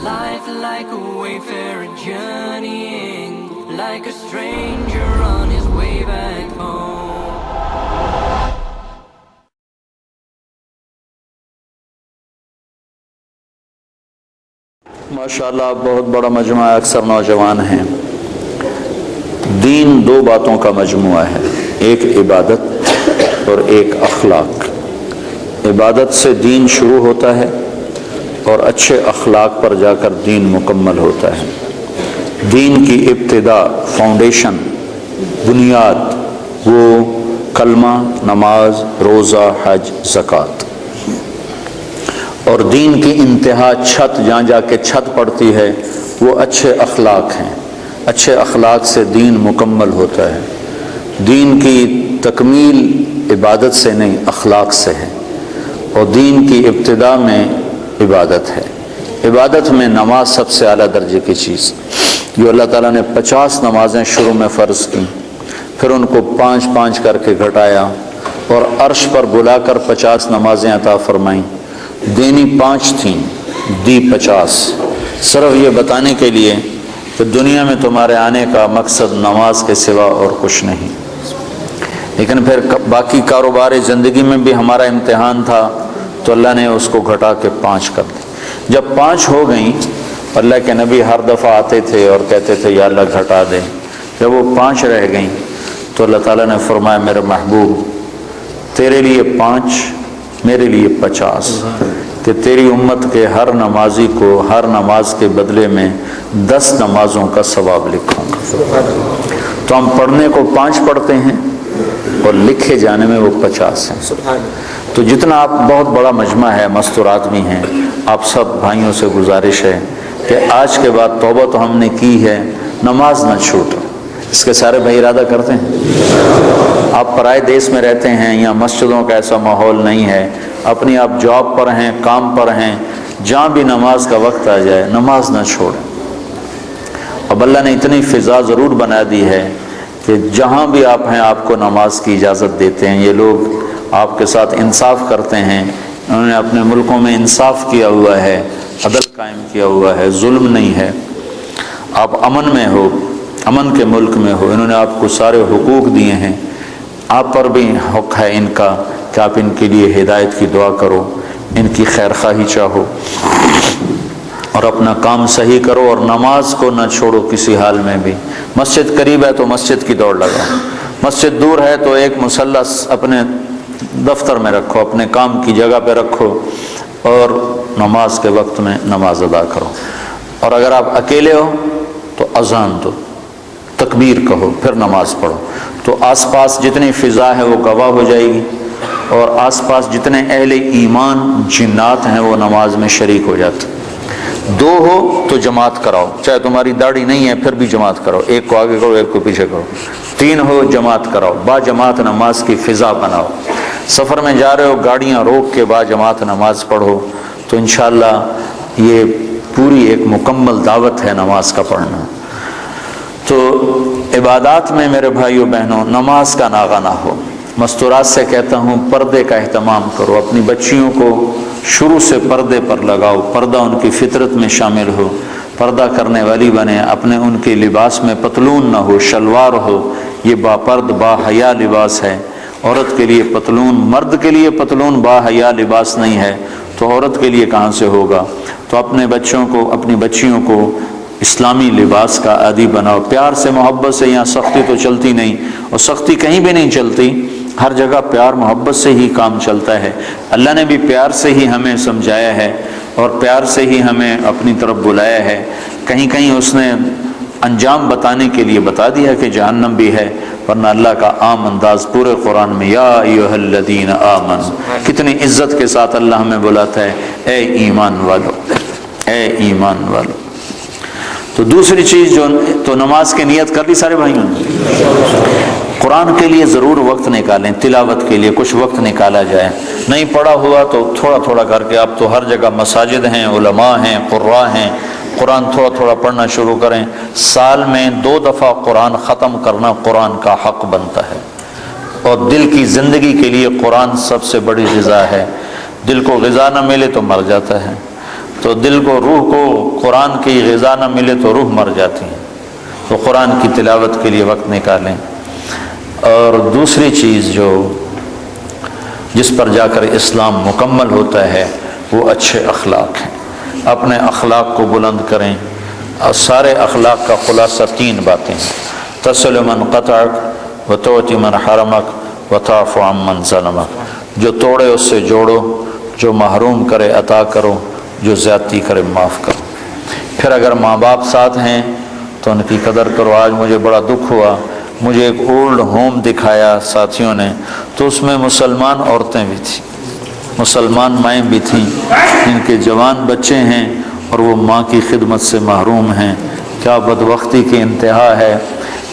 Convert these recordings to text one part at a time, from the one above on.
life like a wayfarer journeying, like a stranger on his way back home. ماشاءاللہ بہت بڑا مجموعہ ہے، اکثر نوجوان ہیں۔ دین دو باتوں کا مجموعہ ہے، ایک عبادت اور ایک اخلاق۔ عبادت سے دین شروع ہوتا ہے اور اچھے اخلاق پر جا کر دین مکمل ہوتا ہے۔ دین کی ابتدا، فاؤنڈیشن، بنیاد وہ کلمہ، نماز، روزہ، حج، زکوٰۃ، اور دین کی انتہا چھت، جہاں جا کے چھت پڑتی ہے وہ اچھے اخلاق ہیں۔ اچھے اخلاق سے دین مکمل ہوتا ہے۔ دین کی تکمیل عبادت سے نہیں، اخلاق سے ہے، اور دین کی ابتدا میں عبادت ہے۔ عبادت میں نماز سب سے اعلیٰ درجے کی چیز، جو اللہ تعالیٰ نے 50 نمازیں شروع میں فرض کی، پھر ان کو 5 کر کے گھٹایا اور عرش پر بلا کر 50 نمازیں عطا فرمائیں۔ دینی 5 تھیں، دی 50، صرف یہ بتانے کے لیے کہ دنیا میں تمہارے آنے کا مقصد نماز کے سوا اور کچھ نہیں۔ لیکن پھر باقی کاروبار زندگی میں بھی ہمارا امتحان تھا، تو اللہ نے اس کو گھٹا کے 5 کر دی۔ جب 5 ہو گئیں، اللہ کے نبی ہر دفعہ آتے تھے اور کہتے تھے یا اللہ گھٹا دے۔ جب وہ 5 رہ گئیں تو اللہ تعالیٰ نے فرمایا میرے محبوب تیرے لیے 5، میرے لیے 50، کہ تیری امت کے ہر نمازی کو ہر نماز کے بدلے میں 10 نمازوں کا ثواب لکھوں گا۔ تو ہم پڑھنے کو 5 پڑھتے ہیں اور لکھے جانے میں وہ 50 ہیں۔ تو جتنا آپ، بہت بڑا مجمع ہے، مستور آدمی ہیں، آپ سب بھائیوں سے گزارش ہے کہ آج کے بعد توبہ تو ہم نے کی ہے، نماز نہ چھوٹو۔ اس کے سارے بھائی ارادہ کرتے ہیں؟ آپ پرائے دیس میں رہتے ہیں، یا مسجدوں کا ایسا ماحول نہیں ہے، اپنی آپ جاب پر ہیں، کام پر ہیں، جہاں بھی نماز کا وقت آ جائے نماز نہ چھوڑیں۔ اب اللہ نے اتنی فضا ضرور بنا دی ہے کہ جہاں بھی آپ ہیں آپ کو نماز کی اجازت دیتے ہیں۔ یہ لوگ آپ کے ساتھ انصاف کرتے ہیں، انہوں نے اپنے ملکوں میں انصاف کیا ہوا ہے، عدل قائم کیا ہوا ہے، ظلم نہیں ہے۔ آپ امن میں ہو، امن کے ملک میں ہو، انہوں نے آپ کو سارے حقوق دیے ہیں، آپ پر بھی حق ہے ان کا کہ آپ ان کے لیے ہدایت کی دعا کرو، ان کی خیر خواہی چاہو، اور اپنا کام صحیح کرو، اور نماز کو نہ چھوڑو کسی حال میں بھی۔ مسجد قریب ہے تو مسجد کی دوڑ لگاؤ، مسجد دور ہے تو ایک مصلی اپنے دفتر میں رکھو، اپنے کام کی جگہ پہ رکھو، اور نماز کے وقت میں نماز ادا کرو۔ اور اگر آپ اکیلے ہو تو اذان دو، تکبیر کہو، پھر نماز پڑھو، تو آس پاس جتنی فضا ہے وہ گواہ ہو جائے گی، اور آس پاس جتنے اہل ایمان جنات ہیں وہ نماز میں شریک ہو جاتے۔ 2 ہو تو جماعت کراؤ، چاہے تمہاری داڑھی نہیں ہے پھر بھی جماعت کرو، ایک کو آگے کرو ایک کو پیچھے کرو۔ 3 ہو جماعت کراؤ، با جماعت نماز کی فضا بناؤ۔ سفر میں جا رہے ہو گاڑیاں روک کے با جماعت نماز پڑھو، تو انشاءاللہ یہ پوری ایک مکمل دعوت ہے نماز کا پڑھنا۔ تو عبادات میں میرے بھائیوں بہنوں نماز کا ناغہ نہ ہو۔ مستورات سے کہتا ہوں پردے کا اہتمام کرو، اپنی بچیوں کو شروع سے پردے پر لگاؤ، پردہ ان کی فطرت میں شامل ہو، پردہ کرنے والی بنے، اپنے ان کے لباس میں پتلون نہ ہو، شلوار ہو، یہ باپرد با حیا لباس ہے۔ عورت کے لیے پتلون، مرد کے لیے پتلون با حیا لباس نہیں ہے، تو عورت کے لیے کہاں سے ہوگا؟ تو اپنے بچوں کو، اپنی بچیوں کو اسلامی لباس کا عادی بناؤ، پیار سے محبت سے، یہاں سختی تو چلتی نہیں، اور سختی کہیں بھی نہیں چلتی، ہر جگہ پیار محبت سے ہی کام چلتا ہے۔ اللہ نے بھی پیار سے ہی ہمیں سمجھایا ہے اور پیار سے ہی ہمیں اپنی طرف بلایا ہے۔ کہیں کہیں اس نے انجام بتانے کے لیے بتا دیا کہ جہنم بھی ہے، ورنہ اللہ کا عام انداز پورے قرآن میں یا ایھا الذین آمنوا، کتنی عزت کے ساتھ اللہ ہمیں بلاتا ہے، اے ایمان والو، اے ایمان والو۔ تو دوسری چیز جو تو نماز کی نیت کر لی سارے بھائیوں نے؟ قرآن کے لیے ضرور وقت نکالیں، تلاوت کے لیے کچھ وقت نکالا جائے۔ نہیں پڑھا ہوا تو تھوڑا تھوڑا کر کے، اب تو ہر جگہ مساجد ہیں، علماء ہیں، قراء ہیں، قرآن تھوڑا تھوڑا پڑھنا شروع کریں۔ سال میں 2 دفعہ قرآن ختم کرنا قرآن کا حق بنتا ہے، اور دل کی زندگی کے لیے قرآن سب سے بڑی غذا ہے۔ دل کو غذا نہ ملے تو مر جاتا ہے۔ تو دل کو روح کو قرآن کی غذا نہ ملے تو روح مر جاتی ہے، تو قرآن کی تلاوت کے لیے وقت نکالیں۔ اور دوسری چیز جو جس پر جا کر اسلام مکمل ہوتا ہے وہ اچھے اخلاق ہیں۔ اپنے اخلاق کو بلند کریں، اور سارے اخلاق کا خلاصہ 3 باتیں ہیں: تصل من قطعک وتعطی من حرمک وتعفو عن من ظلمک۔ جو توڑے اس سے جوڑو، جو محروم کرے عطا کرو، جو زیادتی کرے معاف کرو۔ پھر اگر ماں باپ ساتھ ہیں تو ان کی قدر کرو۔ آج مجھے بڑا دکھ ہوا، مجھے ایک اولڈ ہوم دکھایا ساتھیوں نے، تو اس میں مسلمان عورتیں بھی تھیں، مسلمان مائیں بھی تھیں، جن کے جوان بچے ہیں اور وہ ماں کی خدمت سے محروم ہیں۔ کیا بدبختی کی انتہا ہے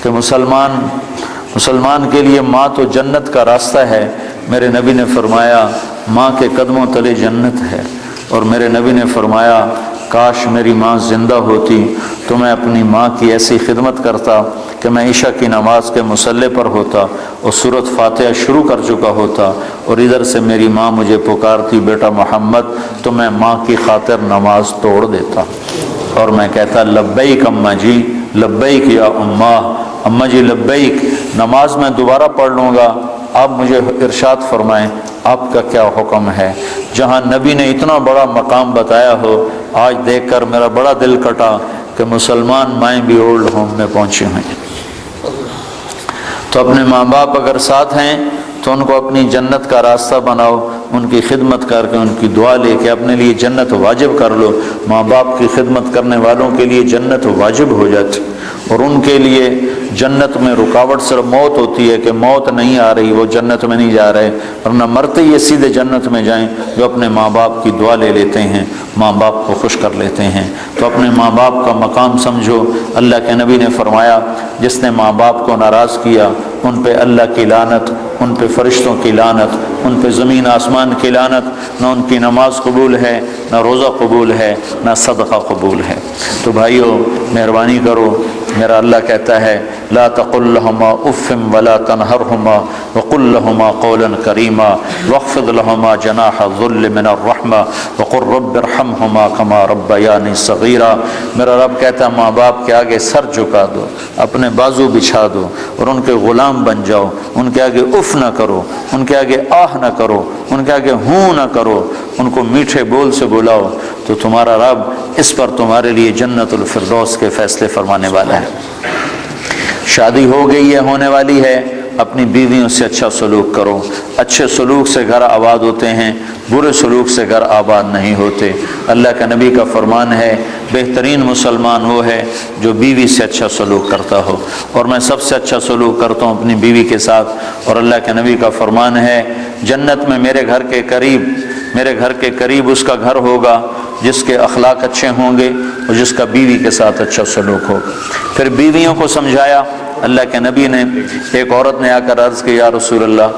کہ مسلمان کے لیے ماں تو جنت کا راستہ ہے۔ میرے نبی نے فرمایا ماں کے قدموں تلے جنت ہے، اور میرے نبی نے فرمایا کاش میری ماں زندہ ہوتی تو میں اپنی ماں کی ایسی خدمت کرتا کہ میں عشاء کی نماز کے مصلی پر ہوتا اور سورۃ فاتحہ شروع کر چکا ہوتا، اور ادھر سے میری ماں مجھے پکارتی بیٹا محمد، تو میں ماں کی خاطر نماز توڑ دیتا اور میں کہتا لبیک اماں جی، لبیک یا اماں جی لبیک، نماز میں دوبارہ پڑھ لوں گا، آپ مجھے ارشاد فرمائیں آپ کا کیا حکم ہے۔ جہاں نبی نے اتنا بڑا مقام بتایا ہو، آج دیکھ کر میرا بڑا دل کٹا کہ مسلمان مائیں بھی اولڈ ہوم میں پہنچی ہوئیں۔ تو اپنے ماں باپ اگر ساتھ ہیں تو ان کو اپنی جنت کا راستہ بناؤ، ان کی خدمت کر کے، ان کی دعا لے کے اپنے لیے جنت واجب کر لو۔ ماں باپ کی خدمت کرنے والوں کے لیے جنت واجب ہو جاتی، اور ان کے لیے جنت میں رکاوٹ صرف موت ہوتی ہے کہ موت نہیں آ رہی، وہ جنت میں نہیں جا رہے، ورنہ مرتے یہ سیدھے جنت میں جائیں جو اپنے ماں باپ کی دعا لے لیتے ہیں، ماں باپ کو خوش کر لیتے ہیں۔ تو اپنے ماں باپ کا مقام سمجھو۔ اللہ کے نبی نے فرمایا جس نے ماں باپ کو ناراض کیا ان پہ اللہ کی لعنت، ان پہ فرشتوں کی لعنت، ان پہ زمین آسمان کی لعنت، نہ ان کی نماز قبول ہے، نہ روزہ قبول ہے، نہ صدقہ قبول ہے۔ تو بھائیو مہربانی کرو، میرا اللہ کہتا ہے لا تقل لهما اف ولا تنهرهما وقل لهما قولا کریما واخفض لهما جناح الذل من الرحمہ وقل رب ارحمهما كما ربياني صغيرا۔ میرا رب کہتا ہے ماں باپ کے آگے سر جھکا دو، اپنے بازو بچھا دو، اور ان کے غلام بن جاؤ، ان کے آگے اف نہ کرو، ان کے آگے آہ نہ کرو، ان کے آگے ہوں نہ کرو، ان کو میٹھے بول سے بلاؤ، تو تمہارا رب اس پر تمہارے لیے جنت الفردوس کے فیصلے فرمانے والا ہے۔ شادی ہو گئی ہے، ہونے والی ہے، اپنی بیویوں سے اچھا سلوک کرو۔ اچھے سلوک سے گھر آباد ہوتے ہیں، برے سلوک سے گھر آباد نہیں ہوتے۔ اللہ کے نبی کا فرمان ہے بہترین مسلمان وہ ہے جو بیوی سے اچھا سلوک کرتا ہو، اور میں سب سے اچھا سلوک کرتا ہوں اپنی بیوی کے ساتھ۔ اور اللہ کے نبی کا فرمان ہے جنت میں میرے گھر کے قریب اس کا گھر ہوگا جس کے اخلاق اچھے ہوں گے اور جس کا بیوی کے ساتھ اچھا سلوک ہوگا۔ پھر بیویوں کو سمجھایا اللہ کے نبی نے۔ ایک عورت نے آ کر عرض کی یا رسول اللہ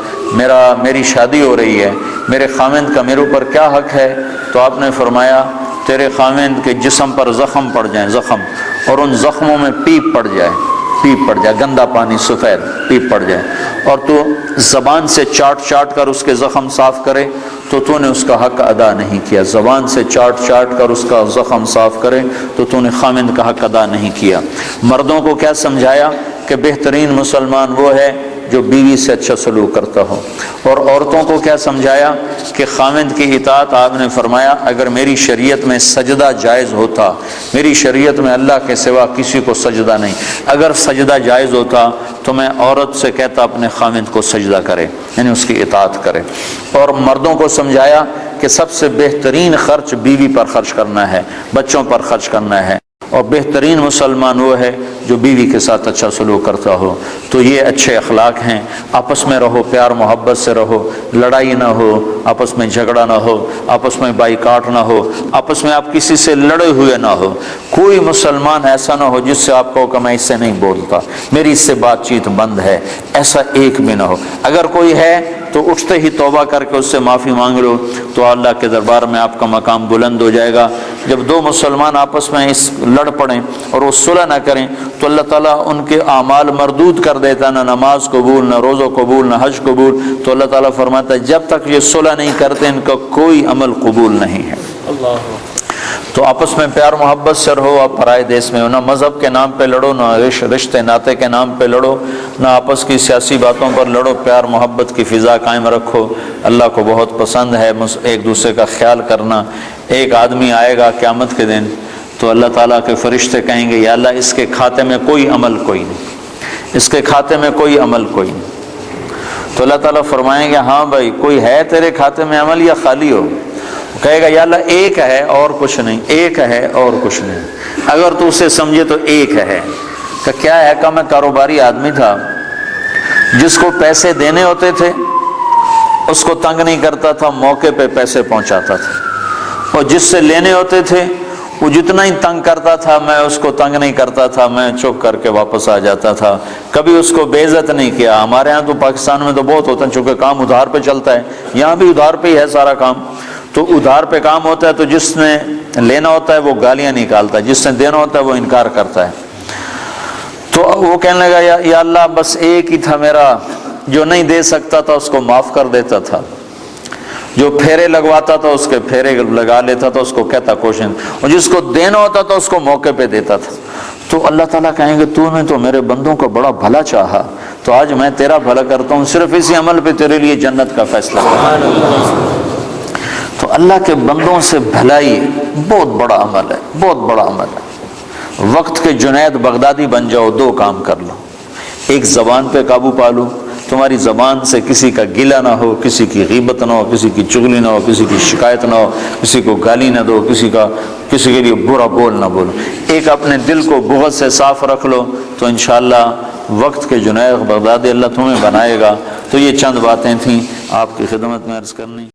میری شادی ہو رہی ہے، میرے خاوند کا میرے اوپر کیا حق ہے؟ تو آپ نے فرمایا تیرے خاوند کے جسم پر زخم پڑ جائیں، زخم، اور ان زخموں میں پیپ پڑ جائے، گندا پانی سفید پیپ پڑ جائے، اور تو زبان سے چاٹ کر اس کے زخم صاف کرے تو نے اس کا حق ادا نہیں کیا۔ زبان سے چاٹ کر اس کا زخم صاف کرے تو نے خاوند کا حق ادا نہیں کیا۔ مردوں کو کیا سمجھایا کہ بہترین مسلمان وہ ہے جو بیوی سے اچھا سلوک کرتا ہو، اور عورتوں کو کیا سمجھایا کہ خاوند کی اطاعت آپ نے فرمایا اگر میری شریعت میں سجدہ جائز ہوتا، میری شریعت میں اللہ کے سوا کسی کو سجدہ نہیں، اگر سجدہ جائز ہوتا تو میں عورت سے کہتا اپنے خاوند کو سجدہ کرے، یعنی اس کی اطاعت کرے۔ اور مردوں کو سمجھایا کہ سب سے بہترین خرچ بیوی پر خرچ کرنا ہے، بچوں پر خرچ کرنا ہے، اور بہترین مسلمان وہ ہے جو بیوی کے ساتھ اچھا سلوک کرتا ہو۔ تو یہ اچھے اخلاق ہیں، آپس میں رہو، پیار محبت سے رہو، لڑائی نہ ہو، آپس میں جھگڑا نہ ہو، آپس میں بائیکاٹ نہ ہو، آپس میں آپ کسی سے لڑے ہوئے نہ ہو۔ کوئی مسلمان ایسا نہ ہو جس سے آپ کہو کہ میں اس سے نہیں بولتا، میری اس سے بات چیت بند ہے، ایسا ایک بھی نہ ہو۔ اگر کوئی ہے تو اٹھتے ہی توبہ کر کے اس سے معافی مانگ لو، تو اللہ کے دربار میں آپ کا مقام بلند ہو جائے گا۔ جب دو مسلمان آپس میں لڑ پڑیں اور وہ صلح نہ کریں تو اللہ تعالیٰ ان کے اعمال مردود کر دیتا، نہ نماز قبول، نہ روزہ قبول، نہ حج قبول۔ تو اللہ تعالیٰ فرماتا ہے جب تک یہ صلح نہیں کرتے ان کا کوئی عمل قبول نہیں ہے۔ تو آپس میں پیار محبت سے رہو، آپ پرائے دیس میں ہو، نہ مذہب کے نام پہ لڑو، نہ رشتے ناطے کے نام پہ لڑو، نہ آپس کی سیاسی باتوں پر لڑو، پیار محبت کی فضا قائم رکھو۔ اللہ کو بہت پسند ہے ایک دوسرے کا خیال کرنا۔ ایک آدمی آئے گا قیامت کے دن تو اللہ تعالیٰ کے فرشتے کہیں گے یا اللہ اس کے کھاتے میں کوئی عمل کوئی نہیں، اس کے کھاتے میں کوئی عمل کوئی نہیں۔ تو اللہ تعالیٰ فرمائیں گے ہاں بھائی کوئی ہے تیرے کھاتے میں عمل یا خالی ہو؟ کہے گا یا اللہ ایک ہے اور کچھ نہیں، ایک ہے اور کچھ نہیں۔ اگر تو اسے سمجھے تو ایک ہے۔ کہ کیا ہے؟ کہ میں کاروباری آدمی تھا، جس کو پیسے دینے ہوتے تھے اس کو تنگ نہیں کرتا تھا، موقع پہ پیسے پہنچاتا تھا، اور جس سے لینے ہوتے تھے وہ جتنا ہی تنگ کرتا تھا میں اس کو تنگ نہیں کرتا تھا، میں چپ کر کے واپس آ جاتا تھا، کبھی اس کو بے عزت نہیں کیا۔ ہمارے ہاں تو پاکستان میں تو بہت ہوتا ہے، چونکہ کام ادھار پہ چلتا ہے، یہاں بھی ادھار پہ ہی ہے سارا کام، تو ادھار پہ کام ہوتا ہے تو جس نے لینا ہوتا ہے وہ گالیاں نکالتا ہے، جس نے دینا ہوتا ہے وہ انکار کرتا ہے۔ تو وہ کہنے لگا یا اللہ بس ایک ہی تھا میرا، جو نہیں دے سکتا تھا اس کو معاف کر دیتا تھا، جو پھیرے لگواتا تھا اس کے پھیرے لگا لیتا تھا، اس کو کہتا کوشن، اور جس کو دینا ہوتا تھا اس کو موقع پہ دیتا تھا۔ تو اللہ تعالیٰ کہیں گے تو نے تو میرے بندوں کا بڑا بھلا چاہا، تو آج میں تیرا بھلا کرتا ہوں، صرف اسی عمل پہ تیرے لیے جنت کا فیصلہ کرتا۔ تو اللہ کے بندوں سے بھلائی بہت بڑا عمل ہے، بہت بڑا عمل ہے۔ وقت کے جنید بغدادی بن جاؤ، دو کام کر لو، ایک زبان پہ قابو پا لو، تمہاری زبان سے کسی کا گلہ نہ ہو، کسی کی غیبت نہ ہو، کسی کی چغلی نہ ہو، کسی کی شکایت نہ ہو، کسی کو گالی نہ دو، کسی کے لیے برا بول نہ بولو، ایک اپنے دل کو بغض سے صاف رکھ لو، تو انشاءاللہ وقت کے جنید بغدادی اللہ تمہیں بنائے گا۔ تو یہ چند باتیں تھیں آپ کی خدمت میں عرض کرنی۔